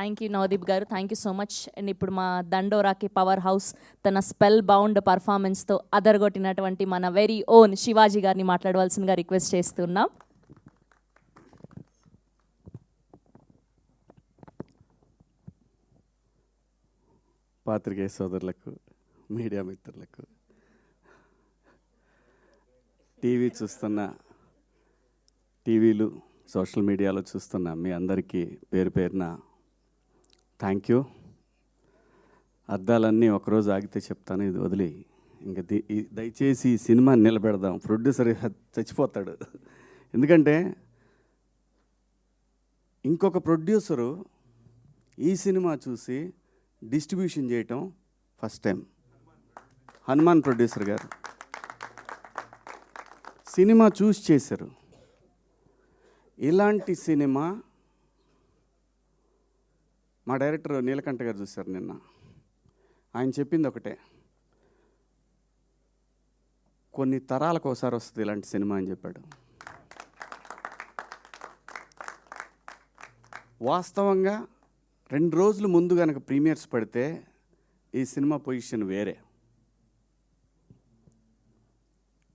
Thank you Navdeep గారు, thank you so much. And ఇప్పుడు మా దండోరాకి పవర్ హౌస్ తన స్పెల్ బౌండ్ పర్ఫార్మెన్స్తో అదరగొట్టినటువంటి మన వెరీ ఓన్ శివాజీ గారిని మాట్లాడవలసిందిగా రిక్వెస్ట్ చేస్తున్నాం. పాత్రికేయ సోదరులకు, మీడియా మిత్రులకు, టీవీ చూస్తున్న, టీవీలు సోషల్ మీడియాలో చూస్తున్న మీ అందరికీ పేరు పేరున థ్యాంక్ యూ. అర్థాలన్నీ ఒకరోజు ఆగితే చెప్తాను, ఇది వదిలి ఇంకా దయచేసి ఈ సినిమా నిలబెడదాం. ప్రొడ్యూసర్ చచ్చిపోతాడు. ఎందుకంటే ఇంకొక ప్రొడ్యూసరు ఈ సినిమా చూసి డిస్ట్రిబ్యూషన్ చేయటం ఫస్ట్ టైం. హనుమాన్ ప్రొడ్యూసర్ గారు సినిమా చూసి చేశారు. ఇలాంటి సినిమా మా డైరెక్టర్ నీలకంఠ గారు చూశారు నిన్న. ఆయన చెప్పింది ఒకటే, కొన్ని తరాలకు ఒకసారి వస్తుంది ఇలాంటి సినిమా అని చెప్పాడు. వాస్తవంగా 2 రోజులు ముందు కనుక ప్రీమియర్స్ పడితే ఈ సినిమా పొజిషన్ వేరే.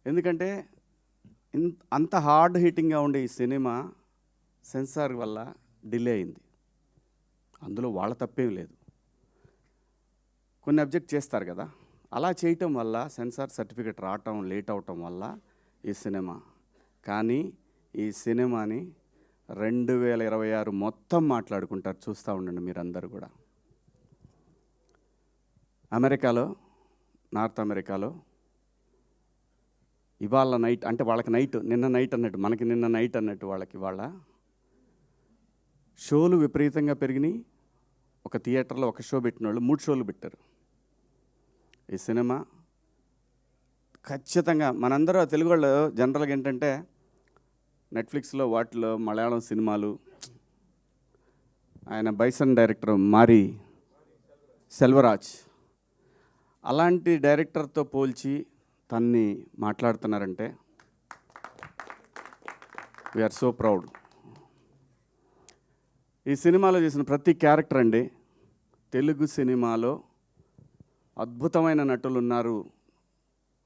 ఎందుకంటే అంత హార్డ్ హిట్టింగ్గా ఉండే ఈ సినిమా సెన్సార్ వల్ల డిలే అయింది. అందులో వాళ్ళ తప్పేం లేదు, కొన్ని అబ్జెక్ట్ చేస్తారు కదా, అలా చేయటం వల్ల సెన్సార్ సర్టిఫికెట్ రావటం లేట్ అవటం వల్ల ఈ సినిమా. కానీ ఈ సినిమాని 2026 మొత్తం మాట్లాడుకుంటారు, చూస్తూ ఉండండి మీరందరూ కూడా. అమెరికాలో, నార్త్ అమెరికాలో ఇవాళ నైట్ అంటే వాళ్ళకి నైట్, నిన్న నైట్ అన్నట్టు మనకి నిన్న నైట్ అన్నట్టు వాళ్ళకి ఇవాళ షోలు విపరీతంగా పెరిగినాయి. ఒక థియేటర్లో ఒక షో పెట్టిన వాళ్ళు 3 షోలు పెట్టారు. ఈ సినిమా ఖచ్చితంగా మనందరూ తెలుగు వాళ్ళు జనరల్గా ఏంటంటే నెట్ఫ్లిక్స్లో వాటిలో మలయాళం సినిమాలు, ఆయన బైసన్ డైరెక్టర్ మారి సెల్వరాజ్ అలాంటి డైరెక్టర్తో పోల్చి తన్ని మాట్లాడుతున్నారంటే వీఆర్ సో ప్రౌడ్. ఈ సినిమాలో చేసిన ప్రతి క్యారెక్టర్ అండి, తెలుగు సినిమాలో అద్భుతమైన నటులు ఉన్నారు.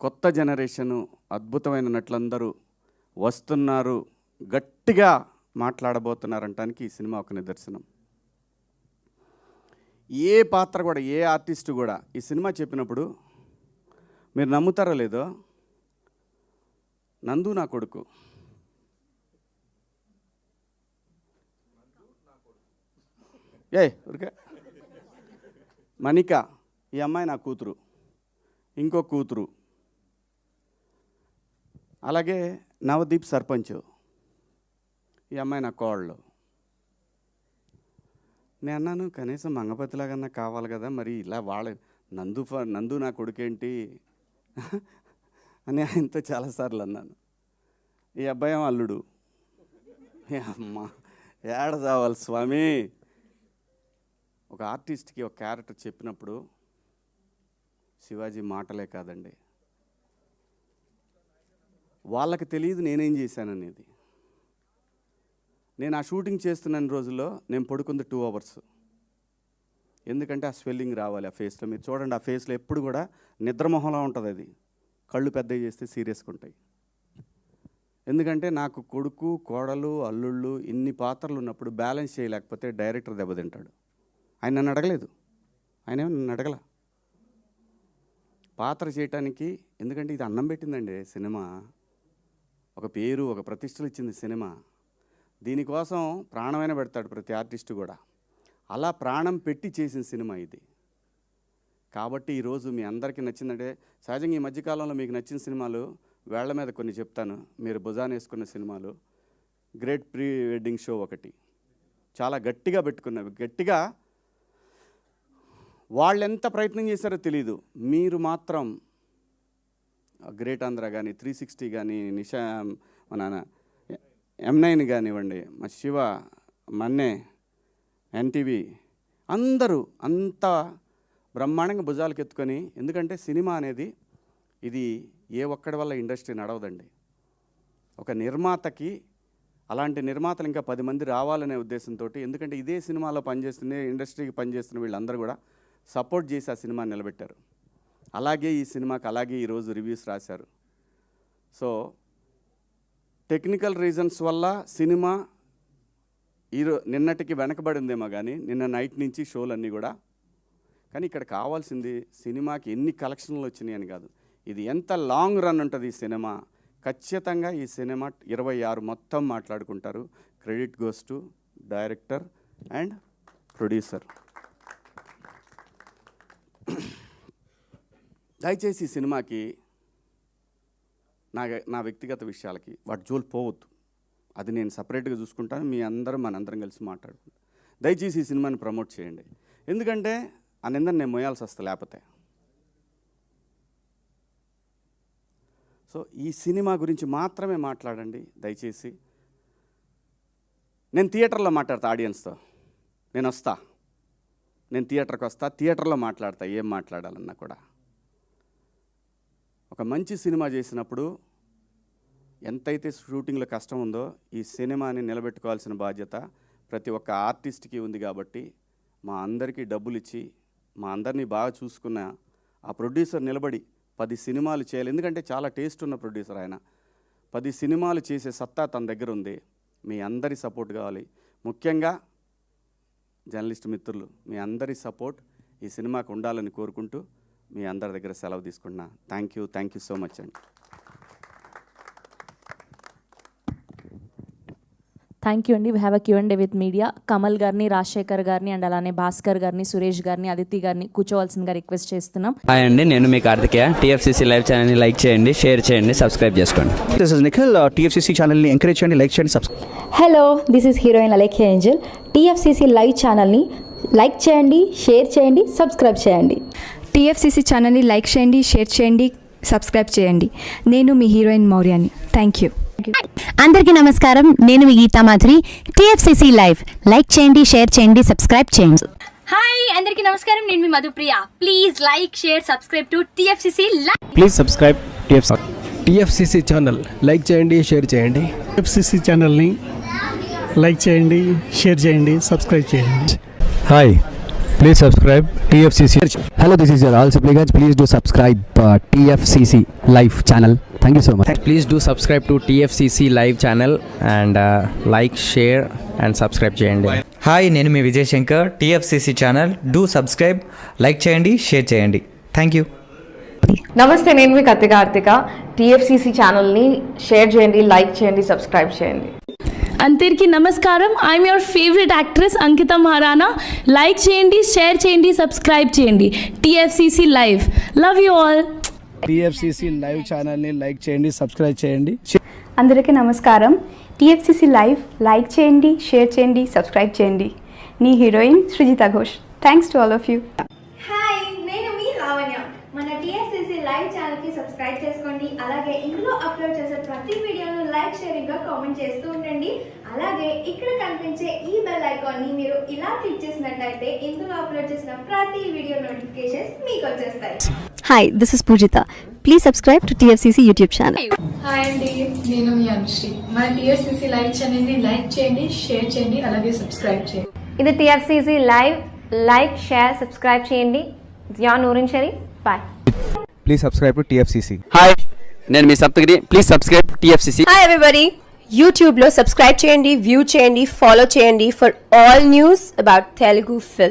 కొత్త జనరేషను అద్భుతమైన నటులందరూ వస్తున్నారు, గట్టిగా మాట్లాడబోతున్నారంటానికి ఈ సినిమా ఒక నిదర్శనం. ఏ పాత్ర కూడా, ఏ ఆర్టిస్టు కూడా ఈ సినిమా చెప్పినప్పుడు మీరు నమ్ముతారో లేదో, నందు నా కొడుకు, ఊరికే మణిక ఈ అమ్మాయి నా కూతురు, ఇంకో కూతురు, అలాగే నవదీప్ సర్పంచ్ ఈ అమ్మాయి నా కోళ్ళు. నేను అన్నాను కనీసం మంగపతిలాగన్నా కావాలి కదా, మరి ఇలా వాళ్ళ నందు నా కొడుకేంటి అని ఆయనతో చాలాసార్లు అన్నాను. ఈ అబ్బాయి అల్లుడు. అమ్మ ఏడ చావాలి స్వామి. ఒక ఆర్టిస్ట్కి ఒక క్యారెక్టర్ చెప్పినప్పుడు శివాజీ మాటలే కాదండి, వాళ్ళకి తెలియదు నేనేం చేశాననేది. నేను ఆ షూటింగ్ చేస్తున్న రోజుల్లో నేను పడుకుంది 2 hours. ఎందుకంటే ఆ స్వెల్లింగ్ రావాలి ఆ ఫేస్లో. మీరు చూడండి, ఆ ఫేస్లో ఎప్పుడు కూడా నిద్రమొహంలా ఉంటుంది. అది కళ్ళు పెద్దవి చేస్తే సీరియస్గా ఉంటాయి. ఎందుకంటే నాకు కొడుకు, కోడలు, అల్లుళ్ళు ఇన్ని పాత్రలు ఉన్నప్పుడు బ్యాలెన్స్ చేయలేకపోతే డైరెక్టర్ దెబ్బతింటాడు. ఆయన నన్ను అడగలేదు, ఆయన నన్ను అడగల పాత్ర చేయటానికి. ఎందుకంటే ఇది అన్నం పెట్టిందండి సినిమా, ఒక పేరు, ఒక ప్రతిష్టలు ఇచ్చింది సినిమా. దీనికోసం ప్రాణమైన పెడతాడు ప్రతి ఆర్టిస్టు కూడా. అలా ప్రాణం పెట్టి చేసిన సినిమా ఇది. కాబట్టి ఈరోజు మీ అందరికీ నచ్చిందంటే, సహజంగా ఈ మధ్యకాలంలో మీకు నచ్చిన సినిమాలు వేళ్ల మీద కొన్ని చెప్తాను. మీరు భుజాన్ని వేసుకున్న సినిమాలు, గ్రేట్ ప్రీ వెడ్డింగ్ షో ఒకటి చాలా గట్టిగా పెట్టుకున్నవి. గట్టిగా వాళ్ళు ఎంత ప్రయత్నం చేశారో తెలీదు, మీరు మాత్రం గ్రేట్ ఆంధ్ర కానీ, 360 కానీ, నిషా మన M9 కానివ్వండి, మా శివ, మన్నే, ఎన్టీవీ అందరూ అంత బ్రహ్మాండంగా భుజాలకు ఎత్తుకొని. ఎందుకంటే సినిమా అనేది ఇది ఏ ఒక్కడి వల్ల ఇండస్ట్రీ నడవదండి. ఒక నిర్మాతకి అలాంటి నిర్మాతలు ఇంకా 10 మంది రావాలనే ఉద్దేశంతో, ఎందుకంటే ఇదే సినిమాలో పనిచేస్తున్న ఇండస్ట్రీకి పనిచేస్తున్న వీళ్ళందరూ కూడా సపోర్ట్ చేసి ఆ సినిమా నిలబెట్టారు. అలాగే ఈ సినిమాకి అలాగే ఈరోజు రివ్యూస్ రాశారు. సో టెక్నికల్ రీజన్స్ వల్ల సినిమా నిన్నటికి వెనకబడిందేమో కానీ నిన్న నైట్ నుంచి షోలన్నీ కూడా. కానీ ఇక్కడ కావాల్సింది సినిమాకి ఎన్ని కలెక్షన్లు వచ్చినాయి అని కాదు, ఇది ఎంత లాంగ్ రన్ ఉంటుంది ఈ సినిమా. ఖచ్చితంగా ఈ సినిమా 26 మొత్తం మాట్లాడుకుంటారు. Credit goes to director and producer. దయచేసి ఈ సినిమాకి నా వ్యక్తిగత విషయాలకి వాటి జోలు పోవద్దు. అది నేను సపరేట్గా చూసుకుంటాను. మీ అందరం మనందరం కలిసి మాట్లాడుకుంటాం. దయచేసి ఈ సినిమాని ప్రమోట్ చేయండి. ఎందుకంటే ఆ నిందని నేను మోయాల్సి వస్తా లేకపోతే. సో ఈ సినిమా గురించి మాత్రమే మాట్లాడండి దయచేసి. నేను థియేటర్లో మాట్లాడతా ఆడియన్స్తో. నేను థియేటర్కి వస్తా, థియేటర్లో మాట్లాడతా ఏం మాట్లాడాలన్నా కూడా. ఒక మంచి సినిమా చేసినప్పుడు ఎంతైతే షూటింగ్లో కష్టం ఉందో ఈ సినిమాని నిలబెట్టుకోవాల్సిన బాధ్యత ప్రతి ఒక్క ఆర్టిస్ట్కి ఉంది. కాబట్టి మా అందరికీ డబ్బులు ఇచ్చి మా అందరినీ బాగా చూసుకున్న ఆ ప్రొడ్యూసర్ నిలబడి 10 సినిమాలు చేయాలి. ఎందుకంటే చాలా టేస్ట్ ఉన్న ప్రొడ్యూసర్ ఆయన. 10 సినిమాలు చేసే సత్తా తన దగ్గర ఉంది. మీ అందరి సపోర్ట్ కావాలి. ముఖ్యంగా జర్నలిస్ట్ మిత్రులు మీ అందరి సపోర్ట్ ఈ సినిమాకు ఉండాలని కోరుకుంటూ మీ అందరి దగ్గర సెలవు తీసుకున్నా. థ్యాంక్ యూ సో మచ్ అండి. థ్యాంక్ యూ అండి. We have a Q&A with media. Kamal గారిని, రాజశేఖర్ గారిని అండ్ అలానే భాస్కర్ గారిని, సురేష్ గారిని, అదితి గారిని కూర్చోవలసిందిగా రిక్వెస్ట్ చేస్తున్నాం. హాయ్ అండి, నేను మీ కార్తికేయ. TFCC లైవ్ ఛానల్ని లైక్ చేయండి, షేర్ చేయండి, సబ్స్క్రైబ్ చేసుకోండి. This is Nikhil. TFCC ఛానల్ని ఎంకరేజ్ చేయండి, లైక్ చేయండి, subscribe. Hello, this is heroine Alekhya angel. TFCC live ఛానల్ని లైక్ చేయండి, షేర్ చేయండి, సబ్స్క్రైబ్ చేయండి. TFCC ఛానల్ని లైక్ చేయండి, షేర్ చేయండి, సబ్స్క్రైబ్ చేయండి. నేను మీ హీరోయిన్ మౌర్యాని. Thank you. అందరికీ నమస్కారం, నేను మీ Geetha Madhuri. TFCC live like చేయండి, షేర్ చేయండి, సబ్స్క్రైబ్ చేయండి. హాయ్ అందరికీ నమస్కారం, నేను మీ Madhupriya. Please like, share, subscribe to TFCC live. Please subscribe TFCC channel like చేయండి, షేర్ చేయండి. TFCC ఛానల్ని లైక్ చేయండి, షేర్ చేయండి, సబ్స్క్రైబ్ చేయండి. Hi, please subscribe TFCC. Hello, this is your all supplicants. Please do subscribe TFCC live channel. Thank you so much. Please do subscribe to TFCC live channel and like, share and subscribe చేయండి. Hi, నేను మీ Vijay Shankar. TFCC channel do subscribe, like చేయండి, share చేయండి. Thank you. నమస్తే, నేను మీ Karthika. TFCC ఛానల్ని share చేయండి, లైక్ చేయండి, సబ్స్క్రైబ్ చేయండి. అందరికీ నమస్కారం, I'm your favourite actress Ankita Maharana. Like చేయండి, షేర్ చేయండి, సబ్స్క్రైబ్ చేయండి. TFCC live. Love you all. TFCC live ఛానల్ని లైక్ చేయండి, సబ్స్క్రైబ్ చేయండి. అందరికీ నమస్కారం, TFCC లైవ్ లైక్ చేయండి, షేర్ చేయండి, సబ్స్క్రైబ్ చేయండి. నీ heroine Srujitha Ghosh. Thanks to all of you. Hi, నేను మీ లావణ్య. మన TFCC లైవ్ ఛానల్కి సబ్స్క్రైబ్ చేసుకోండి. అలాగే ఇందులో అప్లోడ్ చేసే ప్రతి వీడియోను లైక్, షేరింగ్గా కామెంట్ చేస్తూ ఉండండి. అలాగే ఇక్కడ కనిపించే ఈ బెల్ ఐకాన్ని మీరు ఇలా క్లిక్ చేసినట్లయితే ఇందులో అప్లోడ్ చేసిన ప్రతి వీడియో నోటిఫికేషన్స్ మీకు వచ్చేస్తాయి. Hi, this is Pujitha. Please subscribe to TFCC YouTube channel. Hi అండి, నేను మీ అనుశ్రీ. మన TFCC లైవ్ ఛానల్ని లైక్ చేయండి, షేర్ చేయండి, అలాగే సబ్స్క్రైబ్ చేయండి. ఇది TFCC live. Like, share, subscribe చేయండి. జియా నూరిన్ షరీ. Bye. Please subscribe to TFCC. Hi, నేను మీ Saptagiri. Please subscribe TFCC. Hi everybody, యూట్యూబ్లో సబ్స్క్రైబ్ చేయండి, వ్యూ చేయండి, ఫాలో చేయండి for all news about Telugu film.